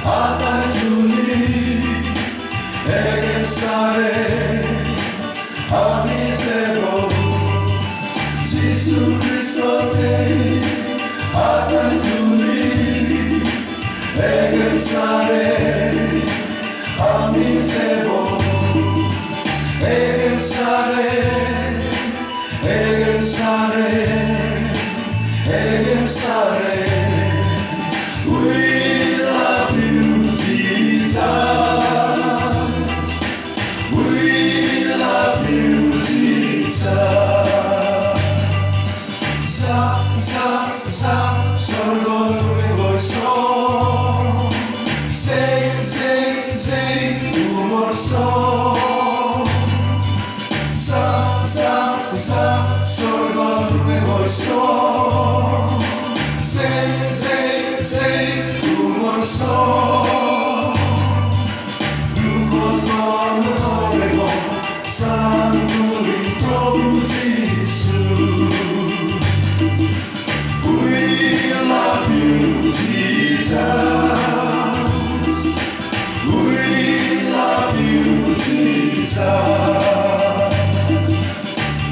아따는 주님 에겐사레 아미세보 지수 그리스도의 아따는 주님 에겐사레 아미세보 에겐사레 에겐사레 에겐사레 We love you Jesus We love you Jesus 사 설거를 부리고 있어 Sing 우물소 사 설거를 부리고 있어 Sing 우물소 누구서 노래고 사랑 부린 프로지수 We love you, Jesus.